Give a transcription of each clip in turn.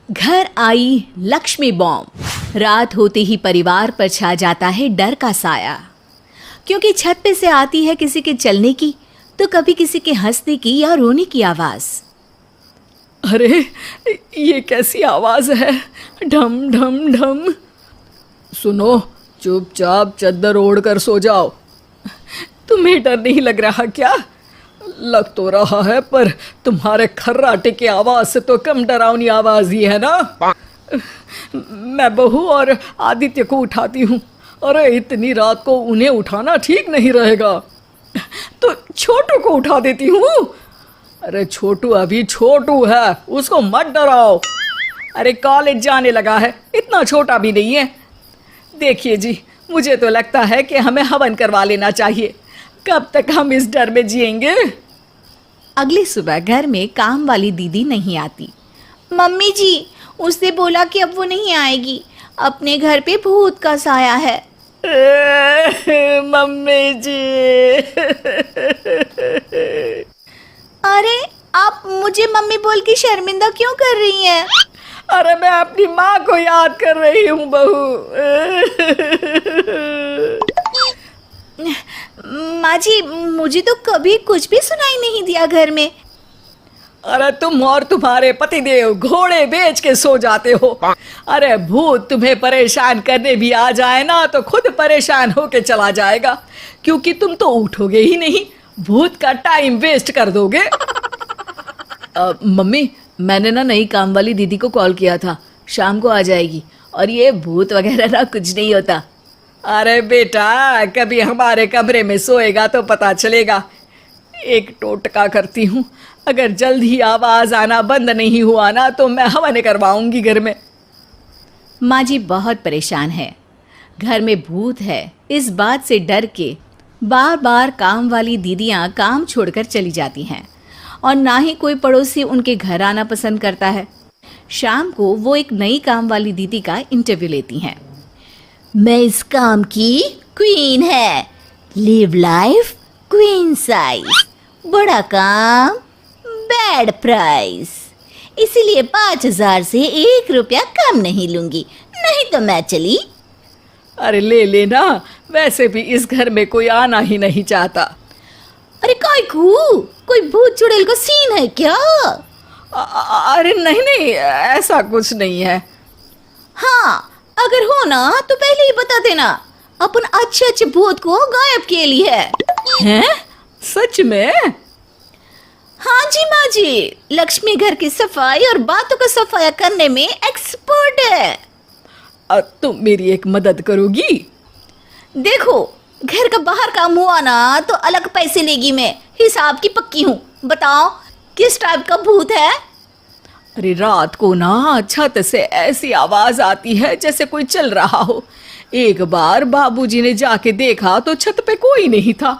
घर आई लक्ष्मी बॉम्ब। रात होते ही परिवार पर छा जाता है डर का साया, क्योंकि छत पे से आती है किसी के चलने की तो कभी किसी के हंसने की या रोने की आवाज। अरे ये कैसी आवाज है? ढम ढम ढम। सुनो, चुपचाप चद्दर ओढ़ कर सो जाओ। तुम्हें डर नहीं लग रहा क्या? लग तो रहा है, पर तुम्हारे खर्राटे की आवाज से तो कम डरावनी आवाज ही है ना। मैं बहू और आदित्य को उठाती हूँ। अरे इतनी रात को उन्हें उठाना ठीक नहीं रहेगा, तो छोटू को उठा देती हूँ। अरे छोटू अभी छोटू है, उसको मत डराओ। अरे कॉलेज जाने लगा है, इतना छोटा भी नहीं है। देखिए जी, मुझे तो लगता है कि हमें हवन करवा लेना चाहिए। कब तक हम इस डर में जिएंगे? अगली सुबह घर में काम वाली दीदी नहीं आती। मम्मी जी, उसने बोला कि अब वो नहीं आएगी, अपने घर पे भूत का साया है। मम्मी जी। अरे आप मुझे मम्मी बोल के शर्मिंदा क्यों कर रही हैं? अरे मैं अपनी माँ को याद कर रही हूँ बहू। माँ जी, मुझे तो कभी कुछ भी सुनाई नहीं दिया घर में। अरे तुम और तुम्हारे पतिदेव घोड़े बेच के सो जाते हो। अरे भूत तुम्हें परेशान करने भी आ जाए ना तो खुद परेशान होके चला जाएगा, क्योंकि तुम तो उठोगे ही नहीं, भूत का टाइम वेस्ट कर दोगे। मम्मी, मैंने ना नई काम वाली दीदी को कॉल किया था, शाम को आ जाएगी, और ये भूत वगैरह ना कुछ नहीं होता। अरे बेटा, कभी हमारे कमरे में सोएगा तो पता चलेगा। एक टोटका करती हूँ, अगर जल्द ही आवाज आना बंद नहीं हुआ ना तो मैं हवन करवाऊंगी घर में। माँ जी बहुत परेशान है, घर में भूत है इस बात से डर के बार बार काम वाली दीदियाँ काम छोड़कर चली जाती हैं, और ना ही कोई पड़ोसी उनके घर आना पसंद करता है। शाम को वो एक नई काम वाली दीदी का इंटरव्यू लेती हैं। मैं इस काम की क्वीन है, लिव लाइफ क्वीन साइज, बड़ा काम बैड प्राइस, इसीलिए 5,000 से 1 रुपया कम नहीं लूंगी, नहीं तो मैं चली। अरे ले लेना, वैसे भी इस घर में कोई आना ही नहीं चाहता। अरे कोई भूत चुड़ैल का सीन है क्या? अरे नहीं नहीं, ऐसा कुछ नहीं है। हाँ, अगर हो ना तो पहले ही बता देना, अपन अच्छे अच्छे भूत को गायब किए लिए है। हैं? सच में? हाँ जी माँ जी, लक्ष्मी घर की सफाई और बातों का सफाया करने में एक्सपर्ट है। तुम मेरी एक मदद करोगी? देखो, घर का बाहर काम हुआ ना तो अलग पैसे लेगी, मैं हिसाब की पक्की हूँ। बताओ किस टाइप का भूत है? अरे रात को ना छत से ऐसी आवाज आती है जैसे कोई चल रहा हो। एक बार बाबूजी ने जाके देखा तो छत पे कोई नहीं था।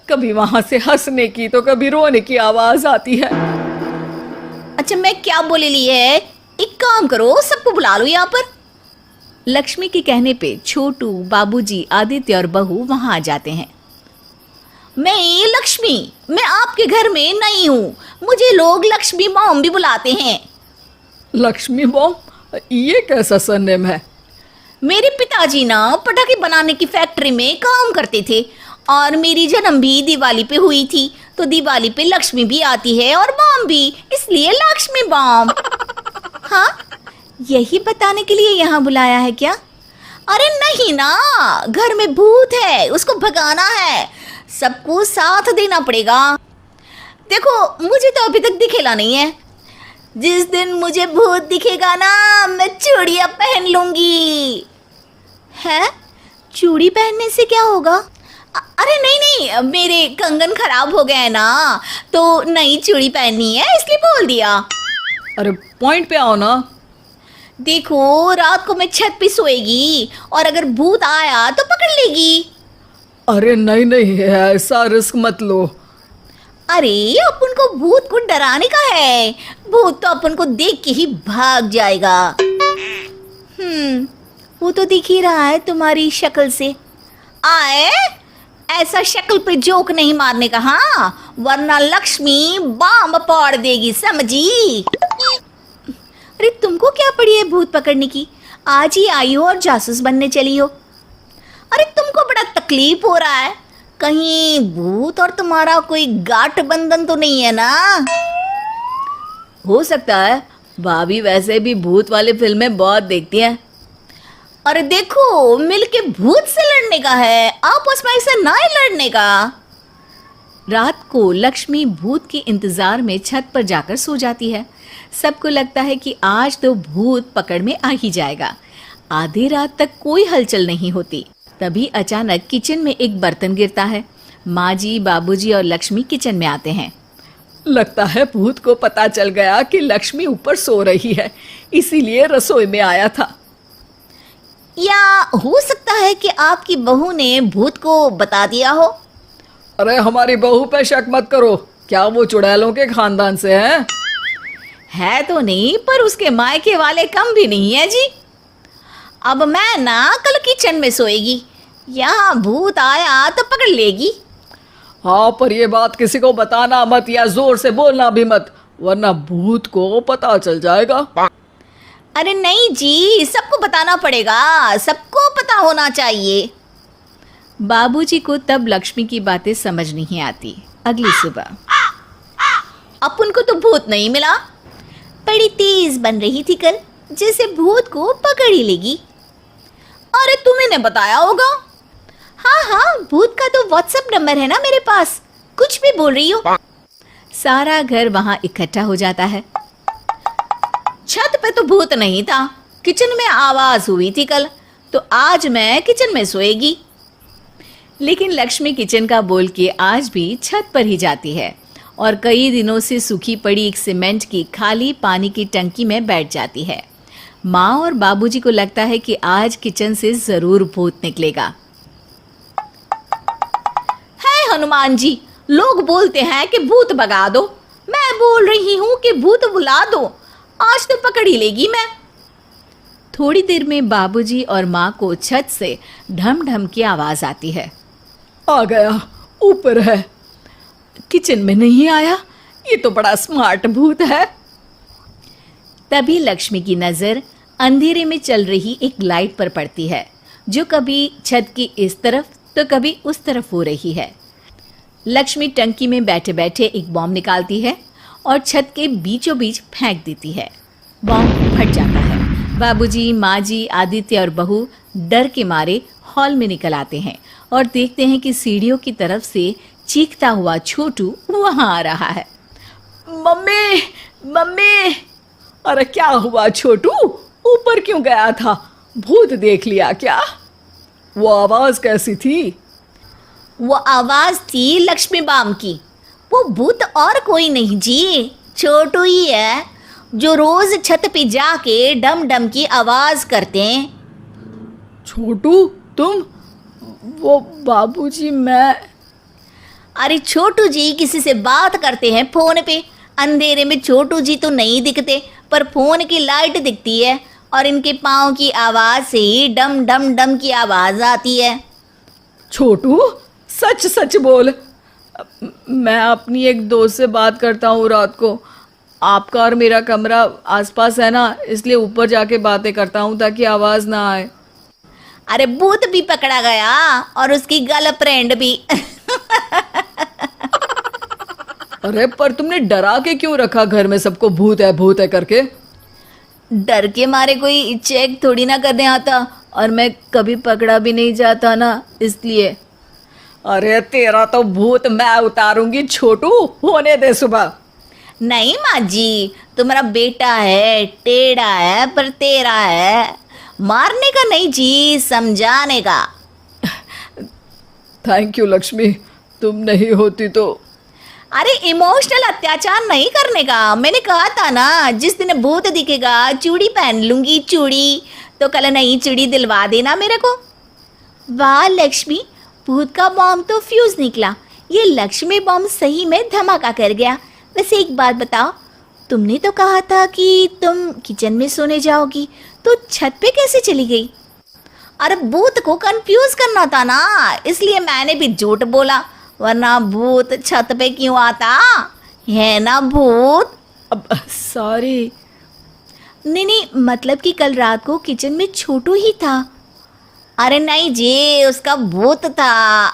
कभी वहां से हंसने की तो कभी रोने की आवाज आती है। अच्छा, मैं क्या बोले ली है, एक काम करो, सबको बुला लो यहाँ पर। लक्ष्मी के कहने पे छोटू, बाबूजी, आदित्य और बहू वहां आ जाते हैं। मैं लक्ष्मी, मैं आपके घर में नई हूँ, मुझे लोग लक्ष्मी मॉम भी बुलाते हैं। लक्ष्मी मॉम? ये कैसा सरनेम है? मेरे पिताजी ना पटाखे बनाने की फैक्ट्री में काम करते थे, और मेरी जन्म भी दिवाली पे हुई थी, तो दिवाली पे लक्ष्मी भी आती है और बॉम्ब भी, इसलिए लक्ष्मी बॉम्ब। हाँ, यही बताने के लिए यहाँ बुलाया है क्या? अरे नहीं ना, घर में भूत है, उसको भगाना है, सबको साथ देना पड़ेगा। देखो, मुझे तो अभी तक दिखेला नहीं है, जिस दिन मुझे भूत दिखेगा ना मैं चूड़ियाँ पहन लूंगी। है? चूड़ी पहनने से क्या होगा? अरे नहीं नहीं, मेरे कंगन खराब हो गए हैं ना, तो नई चूड़ी पहननी है इसलिए बोल दिया। अरे पॉइंट पे आओ ना। देखो, रात को मैं छत पे सोएगी और अगर भूत आया तो पकड़ लेगी। अरे नहीं नहीं, ऐसा रिस्क मत लो। अरे अपन को भूत को डराने का है, भूत तो अपन को देख के ही भाग जाएगा। वो तो दिख ही रहा है तुम्हारी शक्ल से। आए, ऐसा शक्ल पे जोक नहीं मारने का, हाँ, वरना लक्ष्मी बॉम्ब फोड़ देगी, समझी? अरे तुमको क्या पड़ी है भूत पकड़ने की? आज ही आई हो और जासूस बनने चली हो। अरे तुमको बड़ा तकलीफ हो रहा है, कहीं भूत और तुम्हारा कोई गांठ बंधन तो नहीं है ना? हो सकता है, भाभी वैसे भी भूत वाली फिल्में बहुत देखती हैं। अरे देखो, मिलके भूत से लड़ने का है, आपस में ऐसा ना ही लड़ने का। रात को लक्ष्मी भूत के इंतजार में छत पर जाकर सो जाती है। सबको लगता है कि आज तो भूत पकड़ में आ ही जाएगा। आधी रात तक कोई हलचल नहीं होती। तभी अचानक किचन में एक बर्तन गिरता है। माँ जी, बाबूजी और लक्ष्मी किचन में आते हैं। लगता है भूत को पता चल गया कि लक्ष्मी ऊपर सो रही है, इसीलिए रसोई में आया था। या हो सकता है कि आपकी बहू ने भूत को बता दिया हो। अरे हमारी बहू पे शक मत करो, क्या वो चुड़ैलों के खानदान से है तो नहीं, पर उसके मायके वाले कम भी नहीं है जी। अब मैं ना कल किचन में सोएगी, यहाँ भूत आया तो पकड़ लेगी। हाँ, पर ये बात किसी को बताना मत या जोर से बोलना भी मत, वरना भूत को पता चल जाएगा। अरे नहीं जी, सबको बताना पड़ेगा, सबको पता होना चाहिए। बाबूजी को तब लक्ष्मी की बातें समझ नहीं आती। अगली सुबह अपन को तो भूत नहीं मिला, बड़ी तेज बन रही थी कल, जैसे भूत को पकड़ ही लेगी। अरे तुम्हें ने बताया होगा। हाँ हाँ, भूत का तो व्हाट्सएप नंबर है ना मेरे पास, कुछ भी बोल रही हो। सारा घर वहां इकट्ठा हो जाता है। छत पे तो भूत नहीं था, किचन में आवाज हुई थी कल, तो आज मैं किचन में सोएगी। लेकिन लक्ष्मी किचन का बोल के आज भी छत पर ही जाती है और कई दिनों से सूखी पड़ी एक सीमेंट की खाली पानी की टंकी में बैठ जाती है। माँ और बाबूजी को लगता है कि आज किचन से जरूर भूत निकलेगा। है हनुमान जी, लोग बोलते हैं कि भूत भगा दो, मैं बोल रही हूँ कि भूत बुला दो, आज तो पकड़ ही लेगी मैं। थोड़ी देर में बाबूजी और माँ को छत से ढम ढम की आवाज आती है। आ गया, ऊपर है, किचन में नहीं आया, ये तो बड़ा स्मार्ट भूत है। तभी लक्ष्मी की नजर अंधेरे में चल रही एक लाइट पर पड़ती है, जो कभी छत की इस तरफ तो कभी उस तरफ हो रही है। लक्ष्मी टंकी में बैठे बैठे एक बॉम्ब निकालती है और छत के बीचों बीच फेंक देती है। बॉम्ब फट जाता है। बाबूजी, माँ जी, आदित्य और बहू डर के मारे हॉल में निकल आते हैं और देखते हैं कि सीढ़ियों की तरफ से चीखता हुआ छोटू वहां आ रहा है। Mummy, mummy! अरे क्या हुआ छोटू, ऊपर क्यों गया था? भूत देख लिया क्या? वो आवाज कैसी थी? वो आवाज थी लक्ष्मी बाम की। वो भूत और कोई नहीं जी, छोटू ही है, जो रोज छत पे जाके डम डम की आवाज करते हैं। छोटू तुम? वो बाबूजी मैं। अरे छोटू जी किसी से बात करते हैं फोन पे, अंधेरे में छोटू जी तो नहीं दिखते, पर फोन की लाइट दिखती है और इनके पाँव की आवाज से ही डम डम डम की आवाज आती है। छोटू सच सच बोल। मैं अपनी एक दोस्त से बात करता हूँ रात को, आपका और मेरा कमरा आसपास है ना, इसलिए ऊपर जाके बातें करता हूँ ताकि आवाज ना आए। अरे भूत भी पकड़ा गया और उसकी गर्लफ्रेंड भी। अरे पर तुमने डरा के क्यों रखा घर में सबको भूत है करके? डर के मारे कोई चेक थोड़ी ना करने आता, और मैं कभी पकड़ा भी नहीं जाता ना, इसलिए। अरे तेरा तो भूत मैं उतारूंगी छोटू, होने दे सुबह। नहीं माँ जी, तुम्हारा बेटा है, टेढ़ा है पर तेरा है, मारने का नहीं जी, समझाने का। थैंक यू लक्ष्मी, तुम नहीं होती तो। अरे इमोशनल अत्याचार नहीं करने का, मैंने कहा था ना, जिस दिन भूत दिखेगा चूड़ी पहन लूंगी, चूड़ी तो कल नई चूड़ी दिलवा देना मेरे को। वाह लक्ष्मी, भूत का बॉम्ब तो फ्यूज निकला, ये लक्ष्मी बॉम्ब सही में धमाका कर गया। वैसे एक बात बताओ, तुमने तो कहा था कि तुम किचन में सोने जाओगी, तो छत पे कैसे चली गई? अरे भूत को कंफ्यूज करना था ना, इसलिए मैंने भी झूठ बोला, वरना भूत छत पे क्यों आता है ना भूत। अब सॉरी। नहीं नहीं, मतलब कि कल रात को किचन में छोटू ही था। अरे नहीं जी, उसका भूत था।